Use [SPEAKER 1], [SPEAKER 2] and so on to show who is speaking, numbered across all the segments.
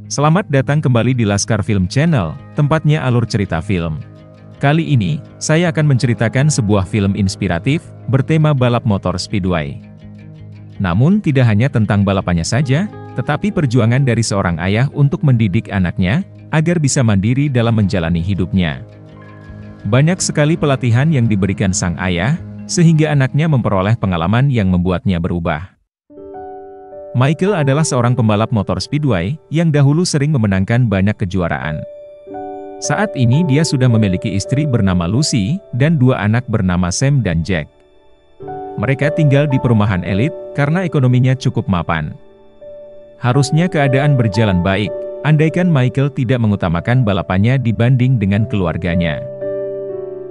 [SPEAKER 1] Selamat datang kembali di Laskar Film Channel, tempatnya alur cerita film. Kali ini, saya akan menceritakan sebuah film inspiratif, bertema balap motor speedway. Namun tidak hanya tentang balapannya saja, tetapi perjuangan dari seorang ayah untuk mendidik anaknya, agar bisa mandiri dalam menjalani hidupnya. Banyak sekali pelatihan yang diberikan sang ayah, sehingga anaknya memperoleh pengalaman yang membuatnya berubah. Michael adalah seorang pembalap motor speedway, yang dahulu sering memenangkan banyak kejuaraan. Saat ini dia sudah memiliki istri bernama Lucy, dan dua anak bernama Sam dan Jack. Mereka tinggal di perumahan elit, karena ekonominya cukup mapan. Harusnya keadaan berjalan baik, andaikan Michael tidak mengutamakan balapannya dibanding dengan keluarganya.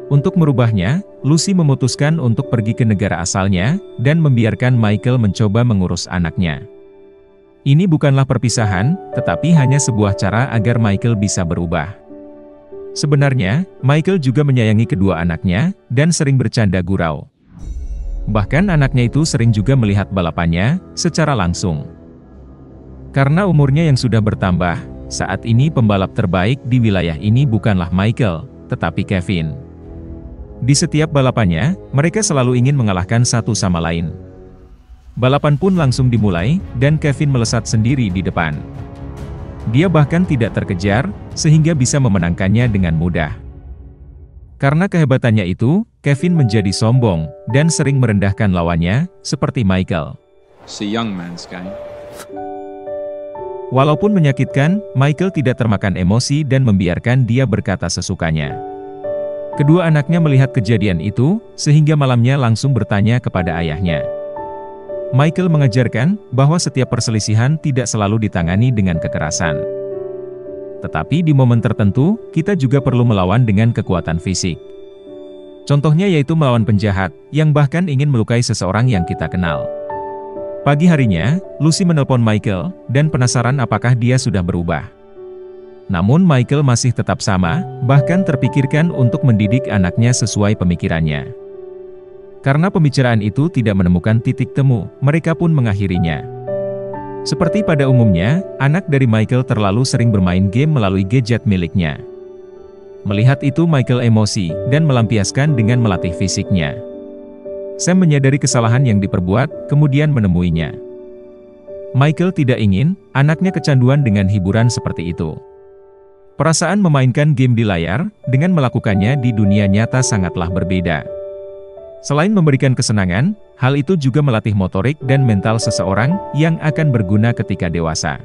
[SPEAKER 1] Untuk merubahnya, Lucy memutuskan untuk pergi ke negara asalnya, dan membiarkan Michael mencoba mengurus anaknya. Ini bukanlah perpisahan, tetapi hanya sebuah cara agar Michael bisa berubah. Sebenarnya, Michael juga menyayangi kedua anaknya, dan sering bercanda gurau. Bahkan anaknya itu sering juga melihat balapannya, secara langsung. Karena umurnya yang sudah bertambah, saat ini pembalap terbaik di wilayah ini bukanlah Michael, tetapi Kevin. Di setiap balapannya, mereka selalu ingin mengalahkan satu sama lain. Balapan pun langsung dimulai, dan Kevin melesat sendiri di depan. Dia bahkan tidak terkejar, sehingga bisa memenangkannya dengan mudah. Karena kehebatannya itu, Kevin menjadi sombong, dan sering merendahkan lawannya, seperti Michael.
[SPEAKER 2] It's a young man's game.
[SPEAKER 1] Walaupun menyakitkan, Michael tidak termakan emosi dan membiarkan dia berkata sesukanya. Kedua anaknya melihat kejadian itu, sehingga malamnya langsung bertanya kepada ayahnya. Michael mengajarkan bahwa setiap perselisihan tidak selalu ditangani dengan kekerasan. Tetapi di momen tertentu, kita juga perlu melawan dengan kekuatan fisik. Contohnya yaitu melawan penjahat, yang bahkan ingin melukai seseorang yang kita kenal. Pagi harinya, Lucy menelpon Michael, dan penasaran apakah dia sudah berubah. Namun Michael masih tetap sama, bahkan terpikirkan untuk mendidik anaknya sesuai pemikirannya. Karena pembicaraan itu tidak menemukan titik temu, mereka pun mengakhirinya. Seperti pada umumnya, anak dari Michael terlalu sering bermain game melalui gadget miliknya. Melihat itu Michael emosi, dan melampiaskan dengan melatih fisiknya. Sam menyadari kesalahan yang diperbuat, kemudian menemuinya. Michael tidak ingin, anaknya kecanduan dengan hiburan seperti itu. Perasaan memainkan game di layar, dengan melakukannya di dunia nyata sangatlah berbeda. Selain memberikan kesenangan, hal itu juga melatih motorik dan mental seseorang, yang akan berguna ketika dewasa.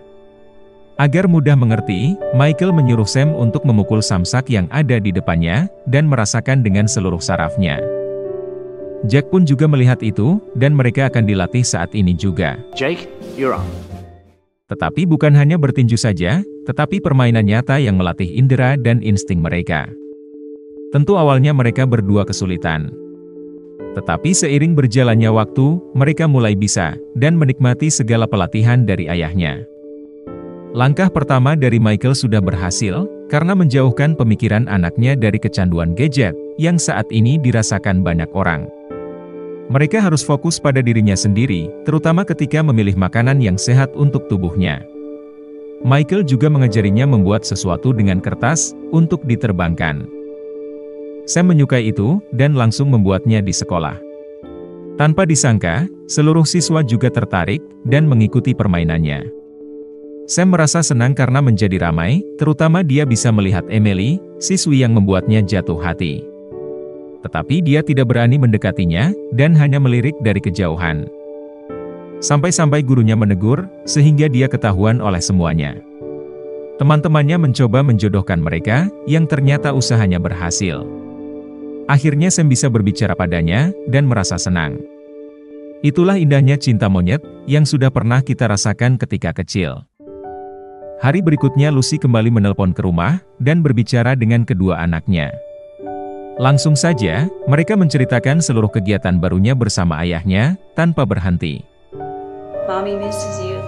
[SPEAKER 1] Agar mudah mengerti, Michael menyuruh Sam untuk memukul samsak yang ada di depannya, dan merasakan dengan seluruh sarafnya. Jack pun juga melihat itu, dan mereka akan dilatih saat ini juga.
[SPEAKER 3] Jake, you're on.
[SPEAKER 1] Tetapi bukan hanya bertinju saja, tetapi permainan nyata yang melatih indera dan insting mereka. Tentu awalnya mereka berdua kesulitan. Tetapi seiring berjalannya waktu, mereka mulai bisa, dan menikmati segala pelatihan dari ayahnya. Langkah pertama dari Michael sudah berhasil, karena menjauhkan pemikiran anaknya dari kecanduan gadget, yang saat ini dirasakan banyak orang. Mereka harus fokus pada dirinya sendiri, terutama ketika memilih makanan yang sehat untuk tubuhnya. Michael juga mengajarinya membuat sesuatu dengan kertas, untuk diterbangkan. Sam menyukai itu, dan langsung membuatnya di sekolah. Tanpa disangka, seluruh siswa juga tertarik, dan mengikuti permainannya. Sam merasa senang karena menjadi ramai, terutama dia bisa melihat Emily, siswi yang membuatnya jatuh hati. Tetapi dia tidak berani mendekatinya, dan hanya melirik dari kejauhan. Sampai-sampai gurunya menegur, sehingga dia ketahuan oleh semuanya. Teman-temannya mencoba menjodohkan mereka, yang ternyata usahanya berhasil. Akhirnya Sam bisa berbicara padanya, dan merasa senang. Itulah indahnya cinta monyet, yang sudah pernah kita rasakan ketika kecil. Hari berikutnya Lucy kembali menelpon ke rumah, dan berbicara dengan kedua anaknya. Langsung saja, mereka menceritakan seluruh kegiatan barunya bersama ayahnya, tanpa berhenti.
[SPEAKER 4] Mommy misses you.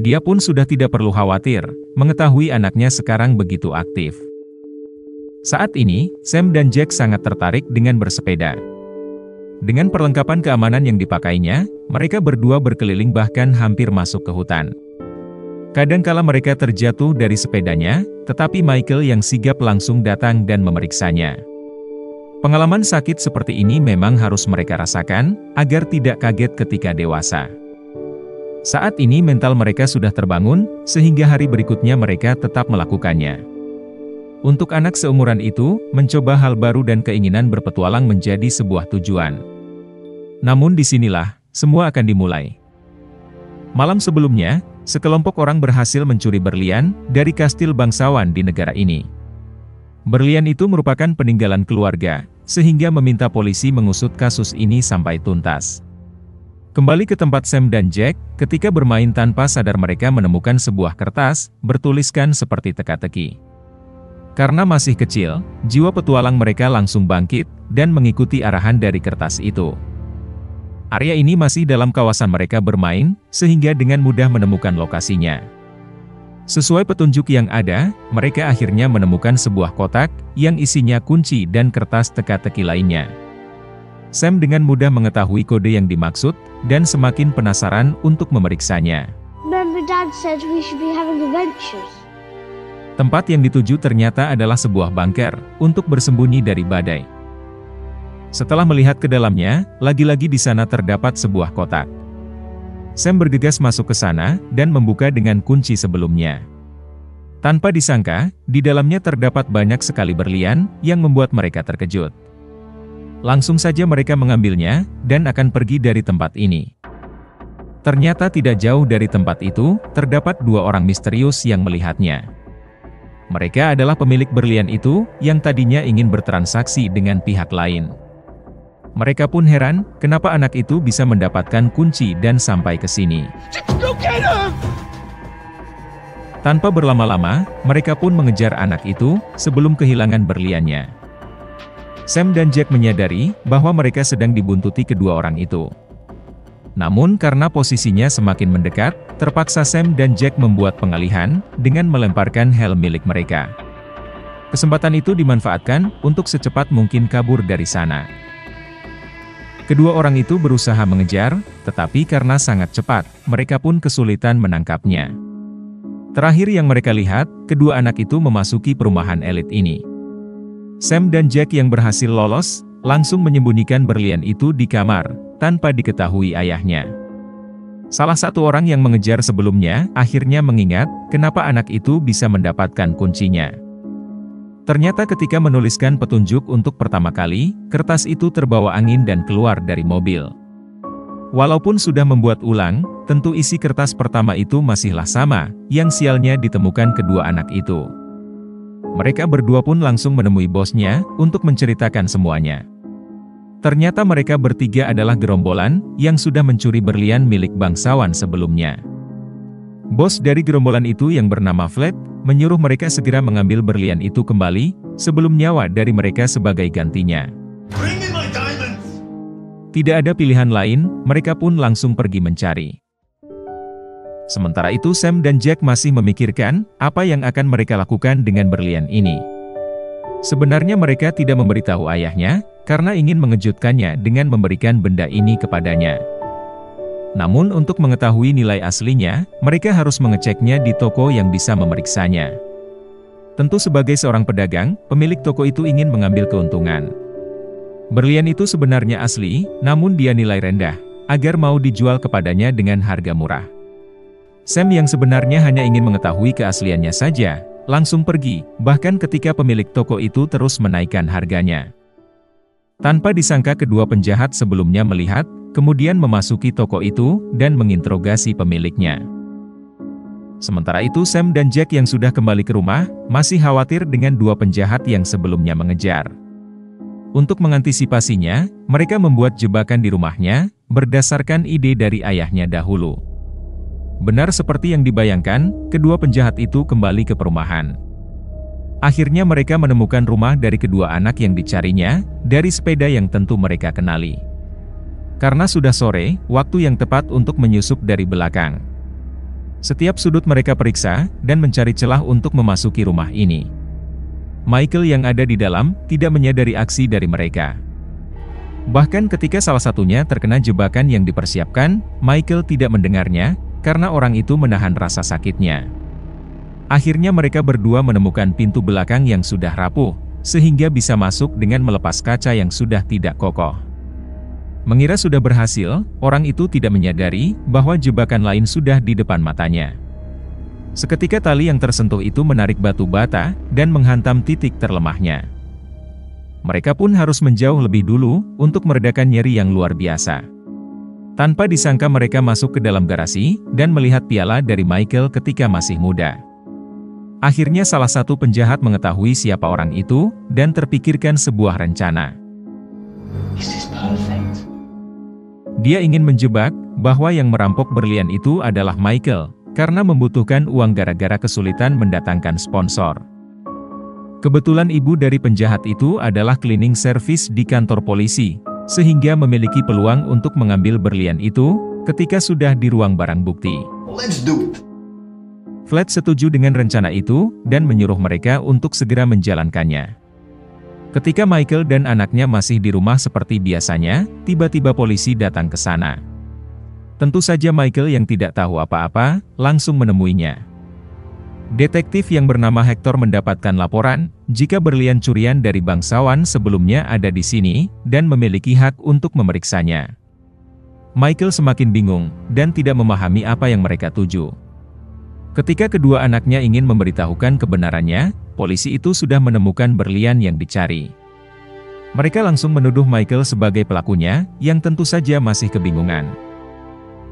[SPEAKER 1] Dia pun sudah tidak perlu khawatir, mengetahui anaknya sekarang begitu aktif. Saat ini, Sam dan Jack sangat tertarik dengan bersepeda. Dengan perlengkapan keamanan yang dipakainya, mereka berdua berkeliling bahkan hampir masuk ke hutan. Kadangkala mereka terjatuh dari sepedanya, tetapi Michael yang sigap langsung datang dan memeriksanya. Pengalaman sakit seperti ini memang harus mereka rasakan, agar tidak kaget ketika dewasa. Saat ini mental mereka sudah terbangun, sehingga hari berikutnya mereka tetap melakukannya. Untuk anak seumuran itu, mencoba hal baru dan keinginan berpetualang menjadi sebuah tujuan. Namun disinilah, semua akan dimulai. Malam sebelumnya, sekelompok orang berhasil mencuri berlian dari kastil bangsawan di negara ini. Berlian itu merupakan peninggalan keluarga, sehingga meminta polisi mengusut kasus ini sampai tuntas. Kembali ke tempat Sam dan Jack, ketika bermain tanpa sadar mereka menemukan sebuah kertas, bertuliskan seperti teka-teki. Karena masih kecil, jiwa petualang mereka langsung bangkit, dan mengikuti arahan dari kertas itu. Area ini masih dalam kawasan mereka bermain, sehingga dengan mudah menemukan lokasinya. Sesuai petunjuk yang ada, mereka akhirnya menemukan sebuah kotak, yang isinya kunci dan kertas teka-teki lainnya. Sam dengan mudah mengetahui kode yang dimaksud, dan semakin penasaran untuk memeriksanya.
[SPEAKER 3] Remember Dad said we should be having adventures.
[SPEAKER 1] Tempat yang dituju ternyata adalah sebuah bunker, untuk bersembunyi dari badai. Setelah melihat ke dalamnya, lagi-lagi di sana terdapat sebuah kotak. Sam bergegas masuk ke sana, dan membuka dengan kunci sebelumnya. Tanpa disangka, di dalamnya terdapat banyak sekali berlian, yang membuat mereka terkejut. Langsung saja mereka mengambilnya, dan akan pergi dari tempat ini. Ternyata tidak jauh dari tempat itu, terdapat dua orang misterius yang melihatnya. Mereka adalah pemilik berlian itu, yang tadinya ingin bertransaksi dengan pihak lain. Mereka pun heran, kenapa anak itu bisa mendapatkan kunci dan sampai ke sini. Tanpa berlama-lama, mereka pun mengejar anak itu, sebelum kehilangan berliannya. Sam dan Jack menyadari, bahwa mereka sedang dibuntuti kedua orang itu. Namun karena posisinya semakin mendekat, terpaksa Sam dan Jack membuat pengalihan, dengan melemparkan helm milik mereka. Kesempatan itu dimanfaatkan, untuk secepat mungkin kabur dari sana. Kedua orang itu berusaha mengejar, tetapi karena sangat cepat, mereka pun kesulitan menangkapnya. Terakhir yang mereka lihat, kedua anak itu memasuki perumahan elit ini. Sam dan Jack yang berhasil lolos, langsung menyembunyikan berlian itu di kamar, tanpa diketahui ayahnya. Salah satu orang yang mengejar sebelumnya, akhirnya mengingat, kenapa anak itu bisa mendapatkan kuncinya. Ternyata ketika menuliskan petunjuk untuk pertama kali, kertas itu terbawa angin dan keluar dari mobil. Walaupun sudah membuat ulang, tentu isi kertas pertama itu masihlah sama, yang sialnya ditemukan kedua anak itu. Mereka berdua pun langsung menemui bosnya, untuk menceritakan semuanya. Ternyata mereka bertiga adalah gerombolan, yang sudah mencuri berlian milik bangsawan sebelumnya. Bos dari gerombolan itu yang bernama Flat, menyuruh mereka segera mengambil berlian itu kembali, sebelum nyawa dari mereka sebagai gantinya. Tidak ada pilihan lain, mereka pun langsung pergi mencari. Sementara itu Sam dan Jack masih memikirkan, apa yang akan mereka lakukan dengan berlian ini. Sebenarnya mereka tidak memberitahu ayahnya, karena ingin mengejutkannya dengan memberikan benda ini kepadanya. Namun untuk mengetahui nilai aslinya, mereka harus mengeceknya di toko yang bisa memeriksanya. Tentu sebagai seorang pedagang, pemilik toko itu ingin mengambil keuntungan. Berlian itu sebenarnya asli, namun dia nilai rendah, agar mau dijual kepadanya dengan harga murah. Sam yang sebenarnya hanya ingin mengetahui keasliannya saja, langsung pergi, bahkan ketika pemilik toko itu terus menaikkan harganya. Tanpa disangka kedua penjahat sebelumnya melihat, kemudian memasuki toko itu, dan menginterogasi pemiliknya. Sementara itu Sam dan Jack yang sudah kembali ke rumah, masih khawatir dengan dua penjahat yang sebelumnya mengejar. Untuk mengantisipasinya, mereka membuat jebakan di rumahnya, berdasarkan ide dari ayahnya dahulu. Benar seperti yang dibayangkan, kedua penjahat itu kembali ke perumahan. Akhirnya mereka menemukan rumah dari kedua anak yang dicarinya, dari sepeda yang tentu mereka kenali. Karena sudah sore, waktu yang tepat untuk menyusup dari belakang. Setiap sudut mereka periksa, dan mencari celah untuk memasuki rumah ini. Michael yang ada di dalam tidak menyadari aksi dari mereka. Bahkan ketika salah satunya terkena jebakan yang dipersiapkan, Michael tidak mendengarnya, karena orang itu menahan rasa sakitnya. Akhirnya mereka berdua menemukan pintu belakang yang sudah rapuh, sehingga bisa masuk dengan melepas kaca yang sudah tidak kokoh. Mengira sudah berhasil, orang itu tidak menyadari bahwa jebakan lain sudah di depan matanya. Seketika tali yang tersentuh itu menarik batu bata, dan menghantam titik terlemahnya. Mereka pun harus menjauh lebih dulu, untuk meredakan nyeri yang luar biasa. Tanpa disangka mereka masuk ke dalam garasi, dan melihat piala dari Michael ketika masih muda. Akhirnya salah satu penjahat mengetahui siapa orang itu, dan terpikirkan sebuah rencana. Dia ingin menjebak, bahwa yang merampok berlian itu adalah Michael, karena membutuhkan uang gara-gara kesulitan mendatangkan sponsor. Kebetulan ibu dari penjahat itu adalah cleaning service di kantor polisi, sehingga memiliki peluang untuk mengambil berlian itu, ketika sudah di ruang barang bukti.
[SPEAKER 5] Let's do it.
[SPEAKER 1] Flat setuju dengan rencana itu, dan menyuruh mereka untuk segera menjalankannya. Ketika Michael dan anaknya masih di rumah seperti biasanya, tiba-tiba polisi datang ke sana. Tentu saja Michael yang tidak tahu apa-apa, langsung menemuinya. Detektif yang bernama Hector mendapatkan laporan, jika berlian curian dari bangsawan sebelumnya ada di sini, dan memiliki hak untuk memeriksanya. Michael semakin bingung, dan tidak memahami apa yang mereka tuju. Ketika kedua anaknya ingin memberitahukan kebenarannya, polisi itu sudah menemukan berlian yang dicari. Mereka langsung menuduh Michael sebagai pelakunya, yang tentu saja masih kebingungan.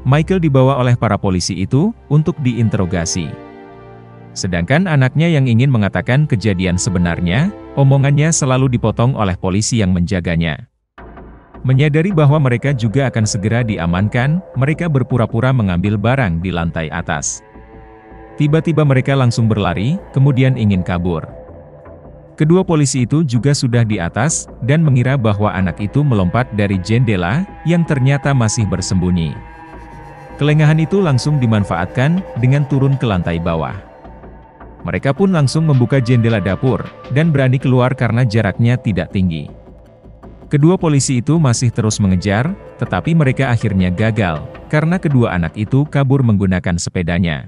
[SPEAKER 1] Michael dibawa oleh para polisi itu, untuk diinterogasi. Sedangkan anaknya yang ingin mengatakan kejadian sebenarnya, omongannya selalu dipotong oleh polisi yang menjaganya. Menyadari bahwa mereka juga akan segera diamankan, mereka berpura-pura mengambil barang di lantai atas. Tiba-tiba mereka langsung berlari, kemudian ingin kabur. Kedua polisi itu juga sudah di atas, dan mengira bahwa anak itu melompat dari jendela, yang ternyata masih bersembunyi. Kelengahan itu langsung dimanfaatkan, dengan turun ke lantai bawah. Mereka pun langsung membuka jendela dapur, dan berani keluar karena jaraknya tidak tinggi. Kedua polisi itu masih terus mengejar, tetapi mereka akhirnya gagal, karena kedua anak itu kabur menggunakan sepedanya.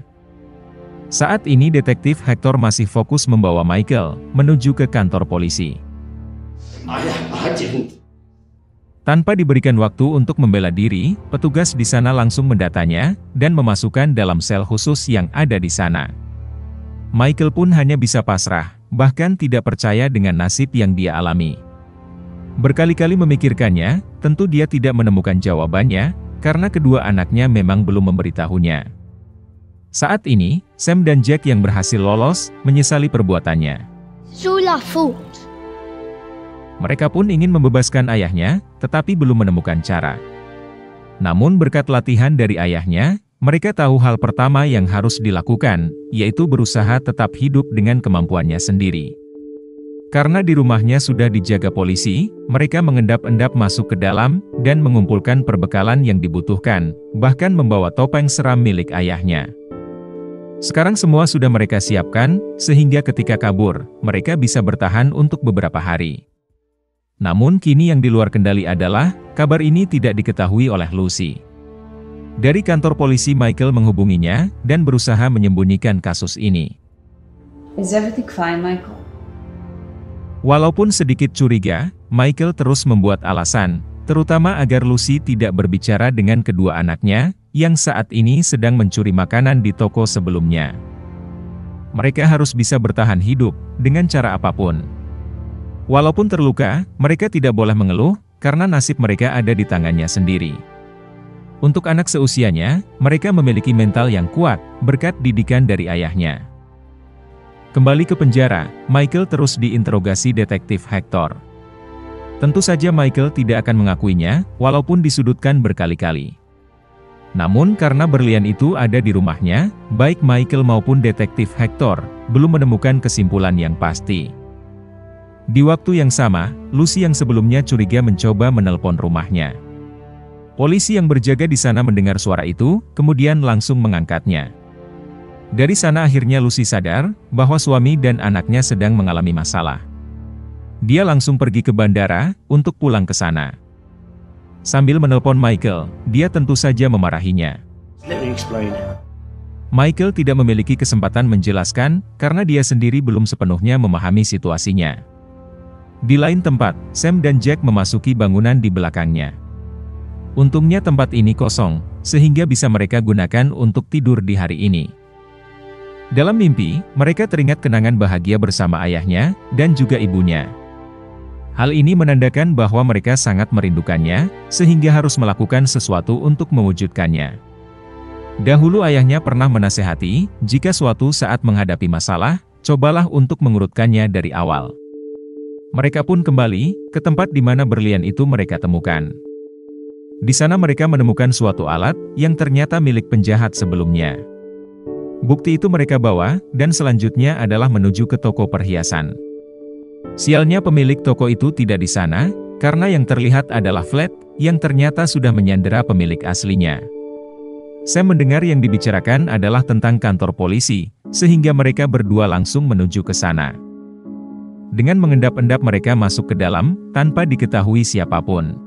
[SPEAKER 1] Saat ini detektif Hector masih fokus membawa Michael, menuju ke kantor polisi. Tanpa diberikan waktu untuk membela diri, petugas di sana langsung mendatanya, dan memasukkan dalam sel khusus yang ada di sana. Michael pun hanya bisa pasrah, bahkan tidak percaya dengan nasib yang dia alami. Berkali-kali memikirkannya, tentu dia tidak menemukan jawabannya, karena kedua anaknya memang belum memberitahunya. Saat ini, Sam dan Jack yang berhasil lolos, menyesali perbuatannya.
[SPEAKER 3] It's all our fault.
[SPEAKER 1] Mereka pun ingin membebaskan ayahnya, tetapi belum menemukan cara. Namun berkat latihan dari ayahnya, mereka tahu hal pertama yang harus dilakukan, yaitu berusaha tetap hidup dengan kemampuannya sendiri. Karena di rumahnya sudah dijaga polisi, mereka mengendap-endap masuk ke dalam, dan mengumpulkan perbekalan yang dibutuhkan, bahkan membawa topeng seram milik ayahnya. Sekarang semua sudah mereka siapkan, sehingga ketika kabur, mereka bisa bertahan untuk beberapa hari. Namun kini yang di luar kendali adalah, kabar ini tidak diketahui oleh Lucy. Dari kantor polisi Michael menghubunginya, dan berusaha menyembunyikan kasus ini.
[SPEAKER 4] Is everything fine, Michael?
[SPEAKER 1] Walaupun sedikit curiga, Michael terus membuat alasan, terutama agar Lucy tidak berbicara dengan kedua anaknya, yang saat ini sedang mencuri makanan di toko sebelumnya. Mereka harus bisa bertahan hidup, dengan cara apapun. Walaupun terluka, mereka tidak boleh mengeluh, karena nasib mereka ada di tangannya sendiri. Untuk anak seusianya, mereka memiliki mental yang kuat, berkat didikan dari ayahnya. Kembali ke penjara, Michael terus diinterogasi detektif Hector. Tentu saja Michael tidak akan mengakuinya, walaupun disudutkan berkali-kali. Namun karena berlian itu ada di rumahnya, baik Michael maupun detektif Hector, belum menemukan kesimpulan yang pasti. Di waktu yang sama, Lucy yang sebelumnya curiga mencoba menelpon rumahnya. Polisi yang berjaga di sana mendengar suara itu, kemudian langsung mengangkatnya. Dari sana akhirnya Lucy sadar bahwa suami dan anaknya sedang mengalami masalah. Dia langsung pergi ke bandara untuk pulang ke sana. Sambil menelpon Michael, dia tentu saja memarahinya.
[SPEAKER 5] Let me explain.
[SPEAKER 1] Michael tidak memiliki kesempatan menjelaskan karena dia sendiri belum sepenuhnya memahami situasinya. Di lain tempat, Sam dan Jack memasuki bangunan di belakangnya. Untungnya tempat ini kosong, sehingga bisa mereka gunakan untuk tidur di hari ini. Dalam mimpi, mereka teringat kenangan bahagia bersama ayahnya dan juga ibunya. Hal ini menandakan bahwa mereka sangat merindukannya, sehingga harus melakukan sesuatu untuk mewujudkannya. Dahulu ayahnya pernah menasehati, jika suatu saat menghadapi masalah, cobalah untuk mengurutkannya dari awal. Mereka pun kembali ke tempat di mana berlian itu mereka temukan. Di sana mereka menemukan suatu alat yang ternyata milik penjahat sebelumnya. Bukti itu mereka bawa, dan selanjutnya adalah menuju ke toko perhiasan. Sialnya pemilik toko itu tidak di sana, karena yang terlihat adalah flat, yang ternyata sudah menyandera pemilik aslinya. Sam mendengar yang dibicarakan adalah tentang kantor polisi, sehingga mereka berdua langsung menuju ke sana. Dengan mengendap-endap mereka masuk ke dalam, tanpa diketahui siapapun.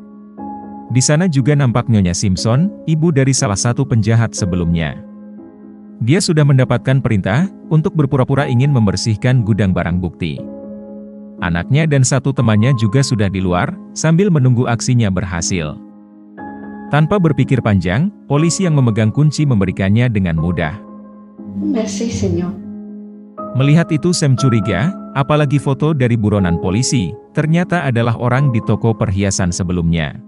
[SPEAKER 1] Di sana juga nampak Nyonya Simpson, ibu dari salah satu penjahat sebelumnya. Dia sudah mendapatkan perintah untuk berpura-pura ingin membersihkan gudang barang bukti. Anaknya dan satu temannya juga sudah di luar, sambil menunggu aksinya berhasil. Tanpa berpikir panjang, polisi yang memegang kunci memberikannya dengan mudah.
[SPEAKER 4] Merci, Senor.
[SPEAKER 1] Melihat itu Sam curiga, apalagi foto dari buronan polisi, ternyata adalah orang di toko perhiasan sebelumnya.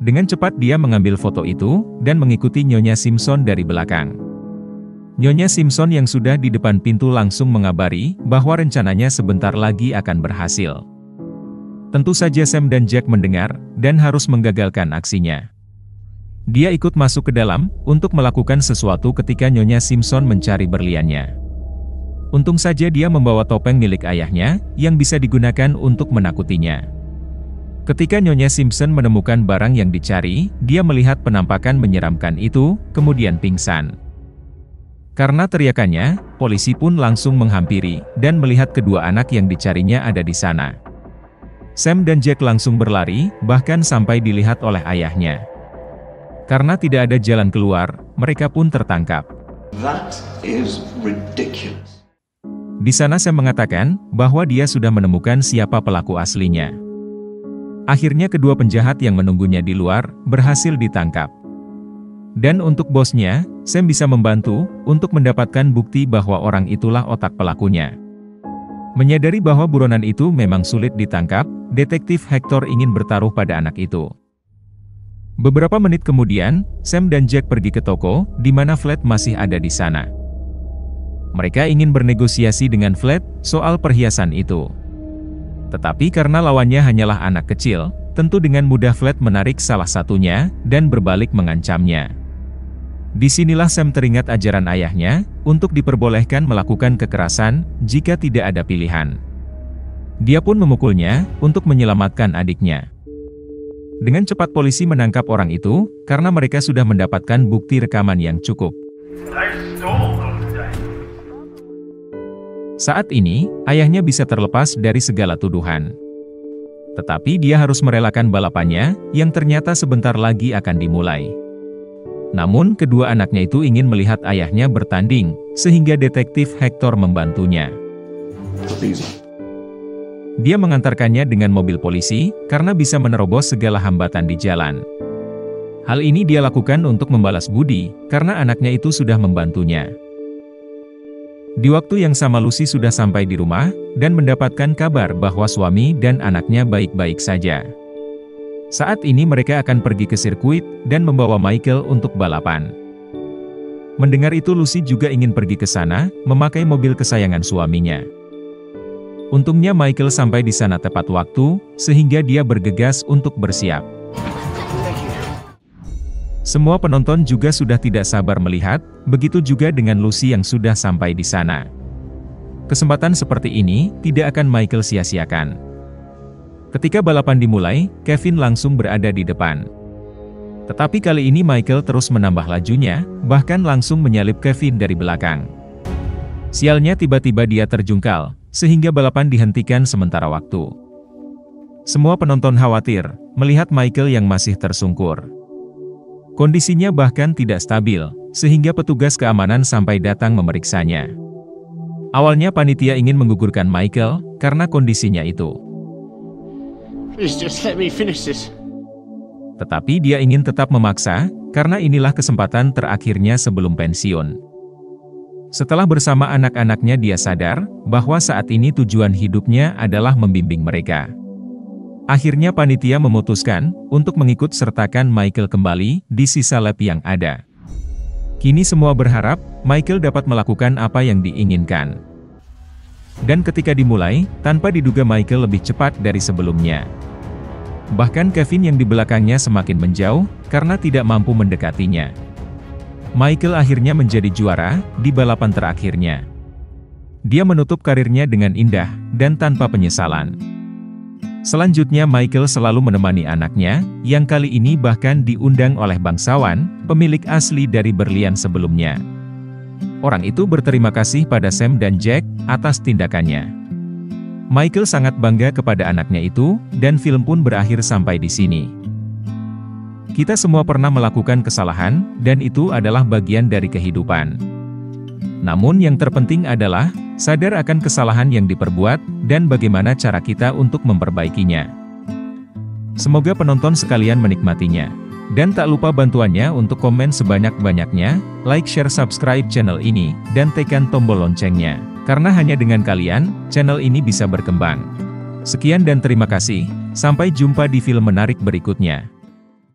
[SPEAKER 1] Dengan cepat dia mengambil foto itu, dan mengikuti Nyonya Simpson dari belakang. Nyonya Simpson yang sudah di depan pintu langsung mengabari bahwa rencananya sebentar lagi akan berhasil. Tentu saja Sam dan Jack mendengar, dan harus menggagalkan aksinya. Dia ikut masuk ke dalam, untuk melakukan sesuatu ketika Nyonya Simpson mencari berliannya. Untung saja dia membawa topeng milik ayahnya, yang bisa digunakan untuk menakutinya. Ketika Nyonya Simpson menemukan barang yang dicari, dia melihat penampakan menyeramkan itu, kemudian pingsan. Karena teriakannya, polisi pun langsung menghampiri, dan melihat kedua anak yang dicarinya ada di sana. Sam dan Jack langsung berlari, bahkan sampai dilihat oleh ayahnya. Karena tidak ada jalan keluar, mereka pun tertangkap.
[SPEAKER 5] That is ridiculous.
[SPEAKER 1] Di sana Sam mengatakan, bahwa dia sudah menemukan siapa pelaku aslinya. Akhirnya kedua penjahat yang menunggunya di luar, berhasil ditangkap. Dan untuk bosnya, Sam bisa membantu, untuk mendapatkan bukti bahwa orang itulah otak pelakunya. Menyadari bahwa buronan itu memang sulit ditangkap, detektif Hector ingin bertaruh pada anak itu. Beberapa menit kemudian, Sam dan Jack pergi ke toko, di mana Flat masih ada di sana. Mereka ingin bernegosiasi dengan Flat, soal perhiasan itu. Tetapi karena lawannya hanyalah anak kecil, tentu dengan mudah Flat menarik salah satunya, dan berbalik mengancamnya. Disinilah Sam teringat ajaran ayahnya, untuk diperbolehkan melakukan kekerasan, jika tidak ada pilihan. Dia pun memukulnya, untuk menyelamatkan adiknya. Dengan cepat polisi menangkap orang itu, karena mereka sudah mendapatkan bukti rekaman yang cukup. Saat ini, ayahnya bisa terlepas dari segala tuduhan. Tetapi dia harus merelakan balapannya, yang ternyata sebentar lagi akan dimulai. Namun kedua anaknya itu ingin melihat ayahnya bertanding, sehingga detektif Hector membantunya. Dia mengantarkannya dengan mobil polisi, karena bisa menerobos segala hambatan di jalan. Hal ini dia lakukan untuk membalas budi, karena anaknya itu sudah membantunya. Di waktu yang sama Lucy sudah sampai di rumah, dan mendapatkan kabar bahwa suami dan anaknya baik-baik saja. Saat ini mereka akan pergi ke sirkuit, dan membawa Michael untuk balapan. Mendengar itu Lucy juga ingin pergi ke sana, memakai mobil kesayangan suaminya. Untungnya Michael sampai di sana tepat waktu, sehingga dia bergegas untuk bersiap. Semua penonton juga sudah tidak sabar melihat, begitu juga dengan Lucy yang sudah sampai di sana. Kesempatan seperti ini, tidak akan Michael sia-siakan. Ketika balapan dimulai, Kevin langsung berada di depan. Tetapi kali ini Michael terus menambah lajunya, bahkan langsung menyalip Kevin dari belakang. Sialnya tiba-tiba dia terjungkal, sehingga balapan dihentikan sementara waktu. Semua penonton khawatir melihat Michael yang masih tersungkur. Kondisinya bahkan tidak stabil, sehingga petugas keamanan sampai datang memeriksanya. Awalnya panitia ingin menggugurkan Michael karena kondisinya itu.
[SPEAKER 5] Please just let me finish this.
[SPEAKER 1] Tetapi dia ingin tetap memaksa, karena inilah kesempatan terakhirnya sebelum pensiun. Setelah bersama anak-anaknya dia sadar bahwa saat ini tujuan hidupnya adalah membimbing mereka. Akhirnya panitia memutuskan untuk mengikut sertakan Michael kembali di sisa lap yang ada. Kini semua berharap Michael dapat melakukan apa yang diinginkan. Dan ketika dimulai, tanpa diduga Michael lebih cepat dari sebelumnya. Bahkan Kevin yang di belakangnya semakin menjauh, karena tidak mampu mendekatinya. Michael akhirnya menjadi juara di balapan terakhirnya. Dia menutup karirnya dengan indah dan tanpa penyesalan. Selanjutnya Michael selalu menemani anaknya, yang kali ini bahkan diundang oleh bangsawan, pemilik asli dari berlian sebelumnya. Orang itu berterima kasih pada Sam dan Jack atas tindakannya. Michael sangat bangga kepada anaknya itu, dan film pun berakhir sampai di sini. Kita semua pernah melakukan kesalahan, dan itu adalah bagian dari kehidupan. Namun yang terpenting adalah sadar akan kesalahan yang diperbuat, dan bagaimana cara kita untuk memperbaikinya. Semoga penonton sekalian menikmatinya. Dan tak lupa bantuannya untuk komen sebanyak-banyaknya, like, share, subscribe channel ini, dan tekan tombol loncengnya. Karena hanya dengan kalian, channel ini bisa berkembang. Sekian dan terima kasih, sampai jumpa di film menarik berikutnya.